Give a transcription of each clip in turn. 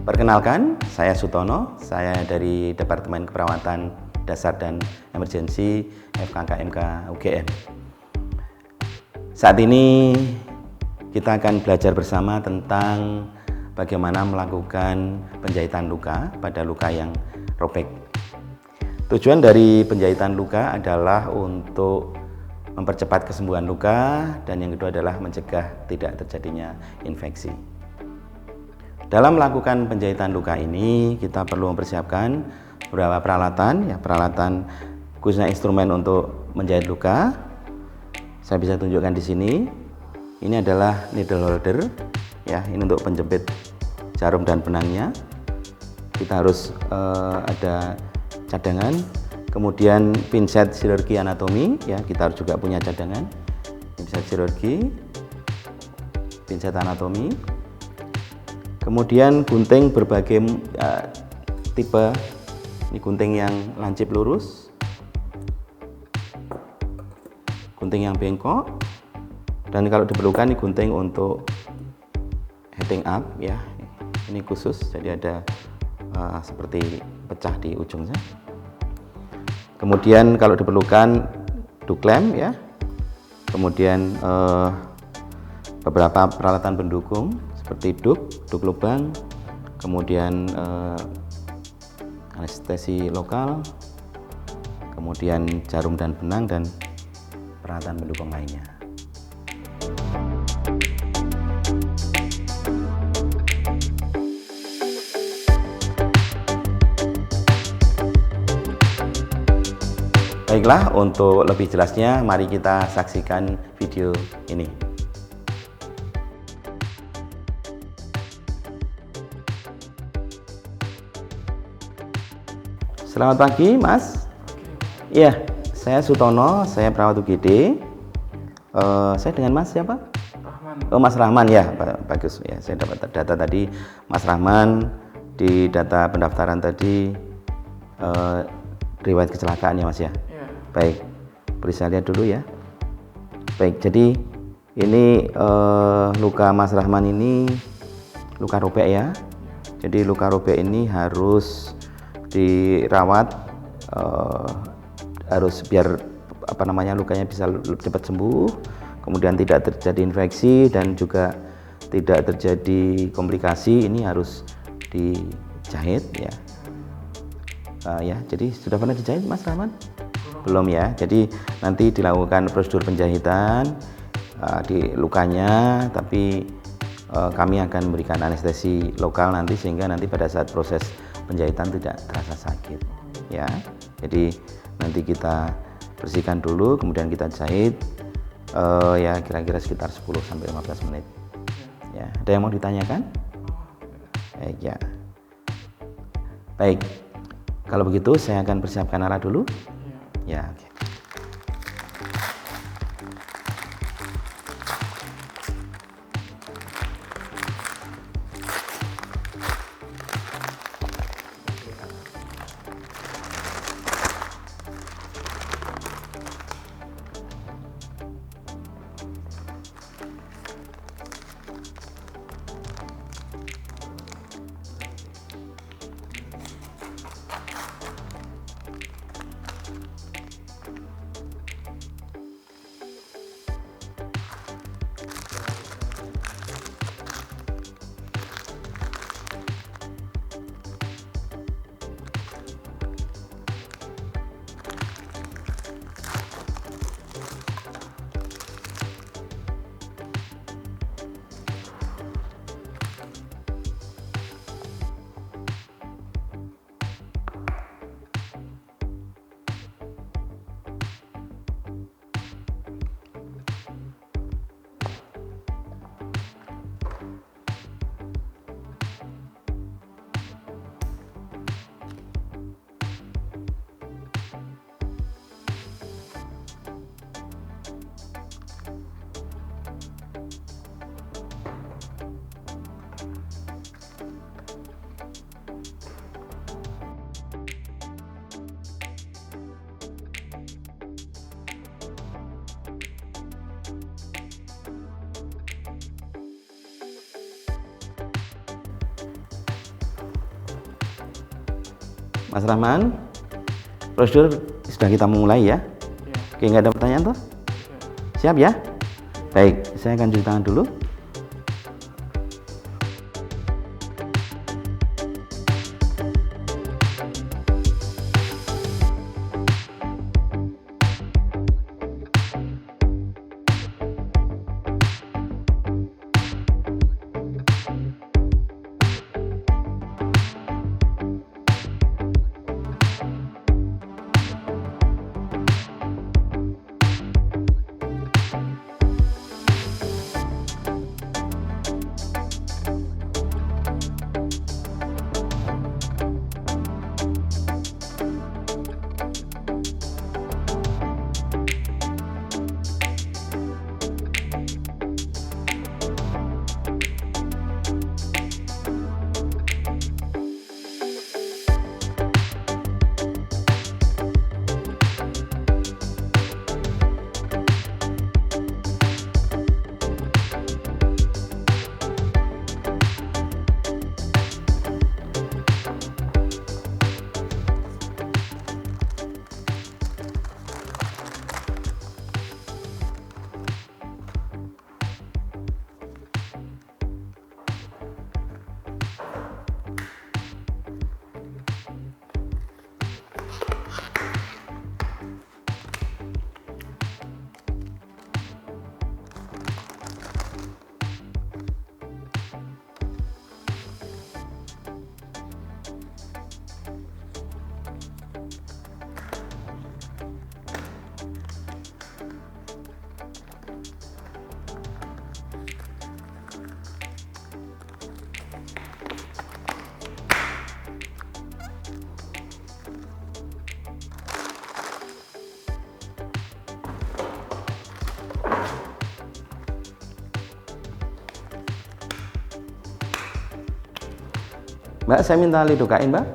Perkenalkan, saya Sutono, saya dari Departemen Keperawatan Dasar dan Emergensi FKKMK UGM. Saat ini kita akan belajar bersama tentang bagaimana melakukan penjahitan luka pada luka yang robek. Tujuan dari penjahitan luka adalah untuk mempercepat kesembuhan luka dan yang kedua adalah mencegah tidak terjadinya infeksi. Dalam melakukan penjahitan luka ini kita perlu mempersiapkan beberapa peralatan khususnya instrumen untuk menjahit luka. Saya bisa tunjukkan di sini. Ini adalah needle holder, ya, ini untuk penjepit jarum dan benangnya. Kita harus ada cadangan, kemudian pinset chirurgi anatomi, ya, kita harus juga punya cadangan. Pinset chirurgi, pinset anatomi. Kemudian gunting berbagai tipe, ini gunting yang lancip lurus, gunting yang bengkok, dan kalau diperlukan ini gunting untuk heading up, ya, ini khusus, jadi ada seperti pecah di ujungnya. Kemudian kalau diperlukan duklem, ya, kemudian beberapa peralatan pendukung seperti duk lubang, kemudian anestesi lokal, kemudian jarum dan benang dan peralatan pendukung lainnya. Baiklah, untuk lebih jelasnya mari kita saksikan video ini. Selamat pagi, Mas. Iya, saya Sutono, saya perawat UGD. Saya dengan Mas siapa? Rahman. Oh, Mas Rahman, ya, bagus ya. Saya dapat data tadi, Mas Rahman di data pendaftaran tadi riwayat kecelakaan ya, Mas ya. Iya. Baik, beri saya lihat dulu ya. Baik, jadi ini luka Mas Rahman ini luka robek ya. Jadi luka robek ini harus dirawat, harus biar lukanya bisa cepat sembuh, kemudian tidak terjadi infeksi dan juga tidak terjadi komplikasi. Ini harus dijahit ya. Ya, jadi sudah pernah dijahit Mas Rahman? Belum ya. Jadi nanti dilakukan prosedur penjahitan di lukanya, tapi kami akan memberikan anestesi lokal nanti sehingga nanti pada saat proses penjahitan tidak terasa sakit ya. Jadi nanti kita bersihkan dulu kemudian kita jahit ya kira-kira sekitar 10 sampai 15 menit. Ya, ada yang mau ditanyakan? Baik ya. Baik. Kalau begitu saya akan persiapkan alat dulu. Ya, oke. Mas Rahman, prosedur sudah kita mulai ya. Oke, nggak ada pertanyaan toh? Siap ya? Baik, saya akan cuci tangan dulu. Mbak, saya minta lidokain, Mbak.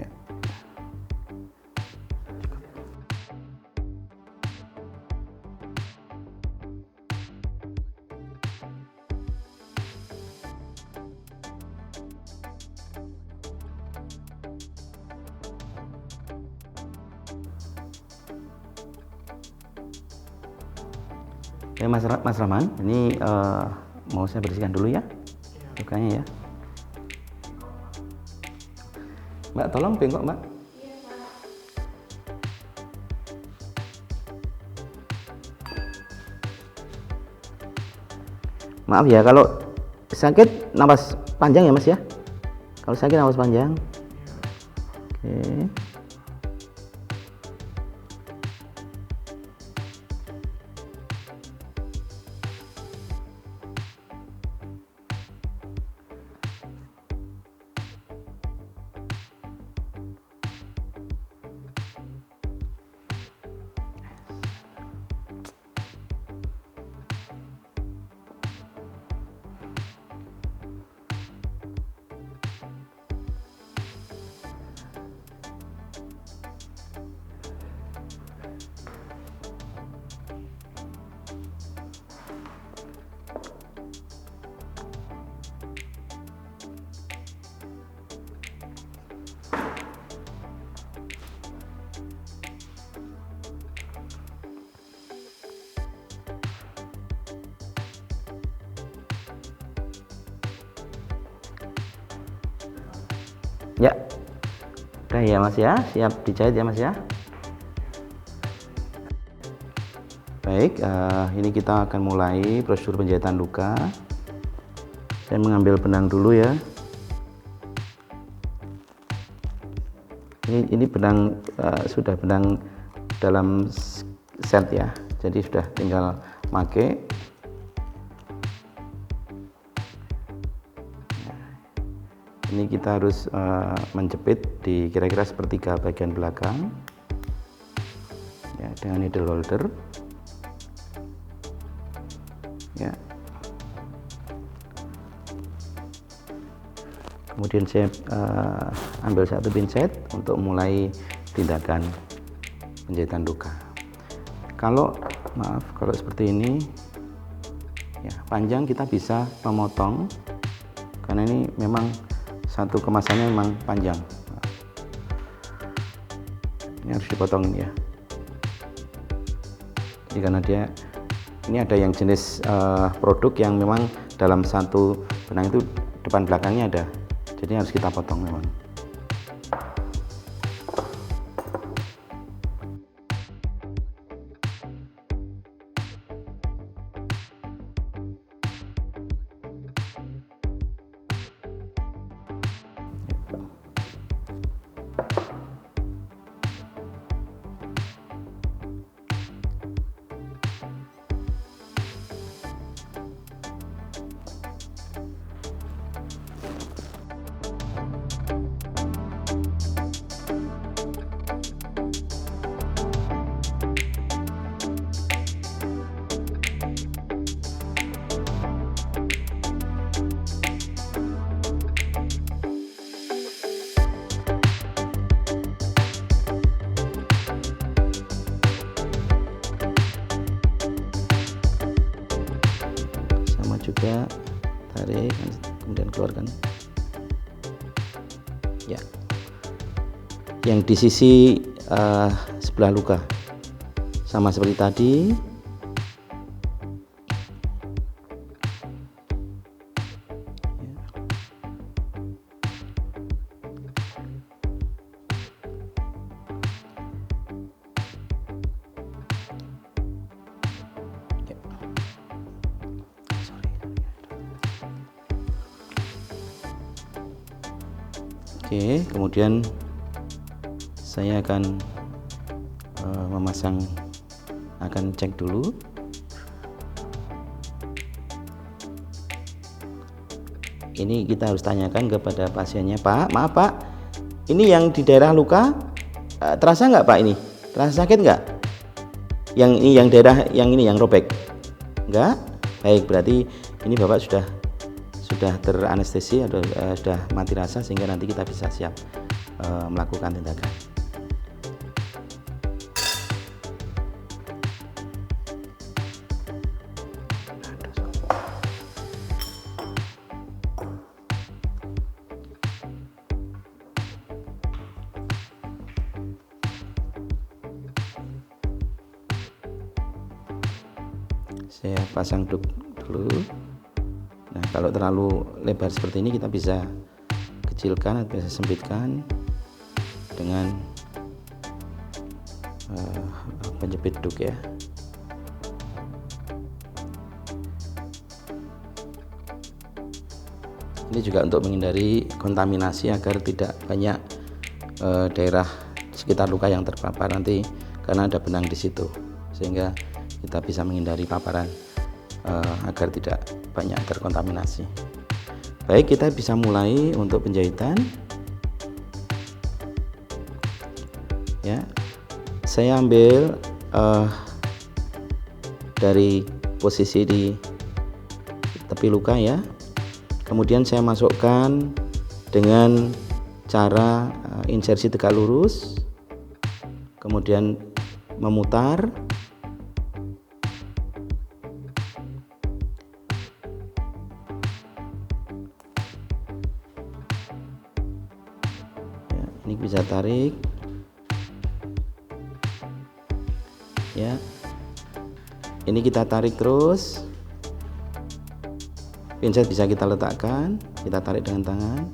Ya. Oke, Mas Rahman, ini mau saya bersihkan dulu ya lukanya ya. Mbak, tolong bengkok, Mbak. Maaf ya, kalau sakit napas panjang ya Mas ya. Kalau sakit napas panjang. Oke. Ya, udah ya Mas ya, siap dijahit ya Mas ya. Baik, ini kita akan mulai prosedur penjahitan luka. Saya mengambil benang dulu ya. Ini benang sudah benang dalam set ya, jadi sudah tinggal pakai. Ini kita harus menjepit di kira-kira sepertiga bagian belakang ya, dengan needle holder ya. Kemudian saya ambil satu pinset untuk mulai tindakan penjahitan luka. Kalau seperti ini ya, panjang kita bisa memotong karena ini memang satu kemasannya memang panjang. Ini harus dipotong ini ya. Jadi karena ini ada yang jenis produk yang memang dalam satu benang itu depan belakangnya ada. Jadi harus kita potong memang. Juga tarik kemudian keluarkan ya, yang di sisi sebelah luka sama seperti tadi. Oke, kemudian saya akan akan cek dulu. Ini kita harus tanyakan kepada pasiennya, Pak, maaf Pak, ini yang di daerah luka terasa nggak Pak ini? Terasa sakit nggak? Yang ini yang daerah yang ini yang robek? Nggak? Baik, berarti ini Bapak sudah teranestesi atau sudah mati rasa sehingga nanti kita bisa siap melakukan tindakan. Saya pasang duk dulu. Nah, kalau terlalu lebar seperti ini kita bisa kecilkan atau bisa sempitkan dengan penjepit duk ya. Ini juga untuk menghindari kontaminasi agar tidak banyak daerah sekitar luka yang terpapar nanti karena ada benang di situ, sehingga kita bisa menghindari paparan agar tidak banyak terkontaminasi. Baik, kita bisa mulai untuk penjahitan ya. Saya ambil dari posisi di tepi luka ya, kemudian saya masukkan dengan cara insersi tegak lurus, kemudian memutar. Ini bisa tarik ya, ini kita tarik terus, pinset bisa kita letakkan, kita tarik dengan tangan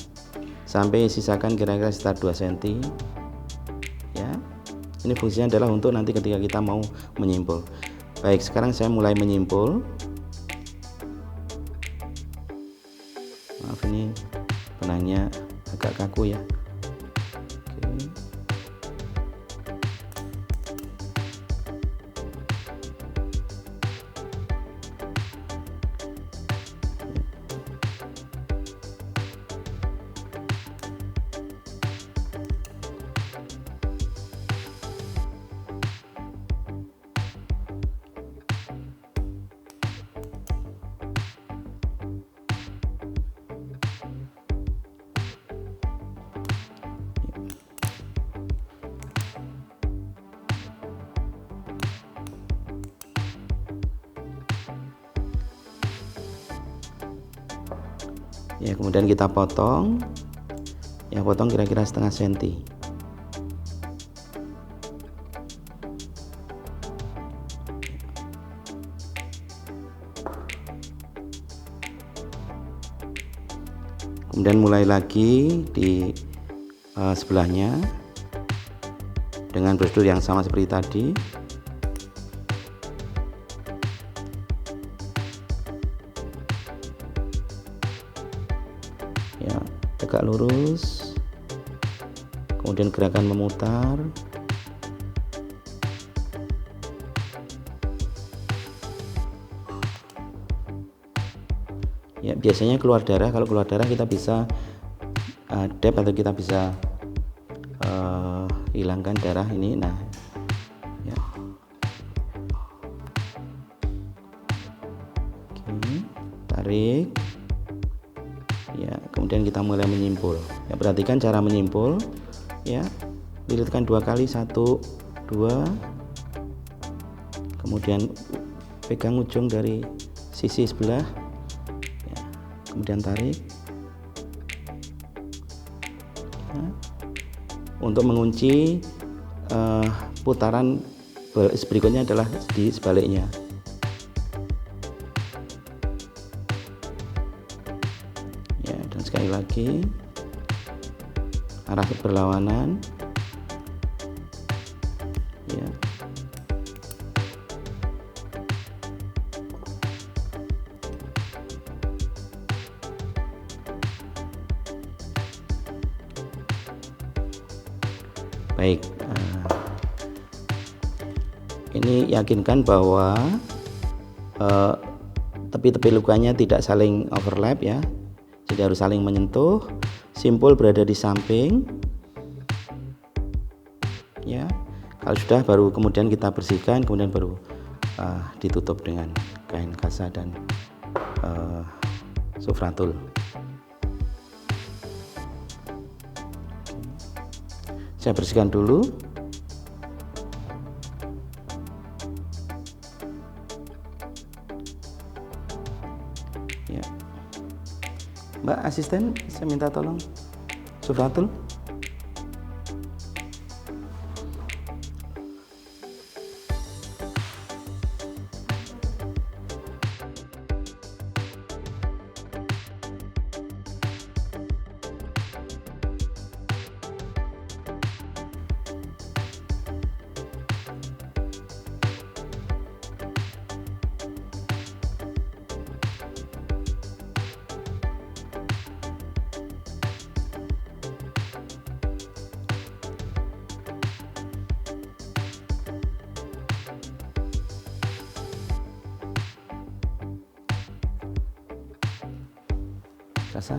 sampai sisakan kira-kira sekitar 2 cm ya. Ini fungsinya adalah untuk nanti ketika kita mau menyimpul. Baik, sekarang saya mulai menyimpul. Maaf, ini benangnya agak kaku ya. Ya, kemudian kita potong. Ya, potong kira-kira setengah senti. Kemudian mulai lagi di sebelahnya dengan prosedur yang sama seperti tadi. Ya, tegak lurus, kemudian gerakan memutar. Ya, biasanya keluar darah. Kalau keluar darah kita bisa dab atau kita bisa hilangkan darah ini. Nah, ya. Oke, tarik. Ya, kemudian kita mulai menyimpul. Ya, perhatikan cara menyimpul. Ya, lilitkan 2 kali, 1, 2. Kemudian pegang ujung dari sisi sebelah. Kemudian tarik. Nah, untuk mengunci putaran berikutnya adalah di sebaliknya. Ya, dan sekali lagi arah berlawanan. Ya. Baik, ini yakinkan bahwa tepi-tepi lukanya tidak saling overlap ya, jadi harus saling menyentuh. Simpul berada di samping. Ya, kalau sudah baru kemudian kita bersihkan, kemudian baru ditutup dengan kain kasa dan sufratul. Saya bersihkan dulu. Ya. Mbak asisten, saya minta tolong sufratul. Rasa.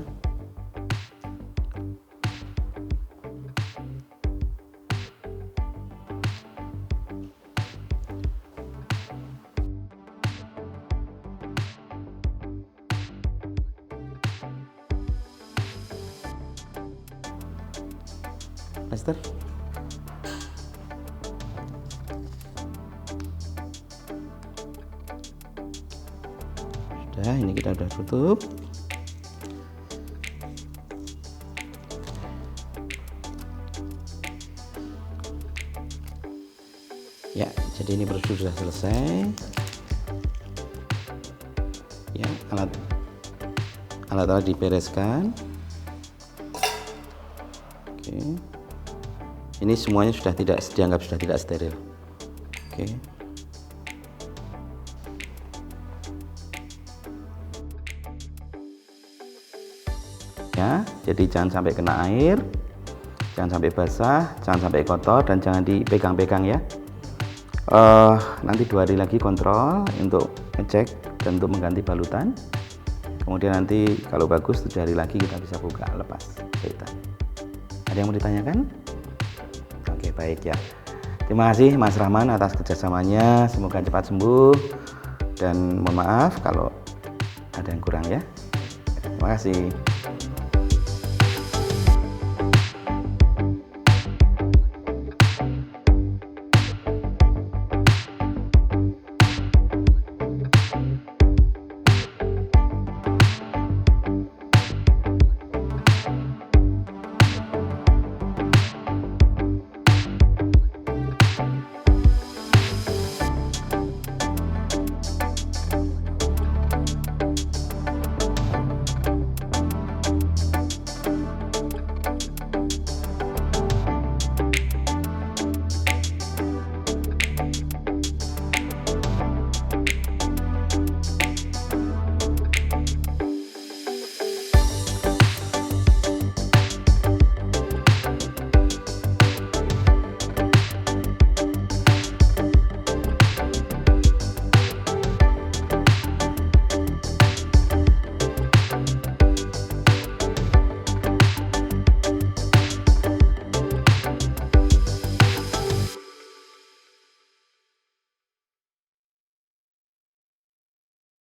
Master. Sudah, ini kita sudah tutup. Ya, jadi ini prosedur sudah selesai. Ya, alat-alat dibereskan. Oke. Ini semuanya sudah dianggap sudah tidak steril. Oke. Ya, jadi jangan sampai kena air, jangan sampai basah, jangan sampai kotor, dan jangan dipegang-pegang ya. Nanti 2 hari lagi kontrol untuk ngecek dan untuk mengganti balutan. Kemudian nanti kalau bagus 7 hari lagi kita bisa buka lepas jahitan. Ada yang mau ditanyakan? Oke, baik ya. Terima kasih Mas Rahman atas kerjasamanya. Semoga cepat sembuh dan mohon maaf kalau ada yang kurang ya. Terima kasih.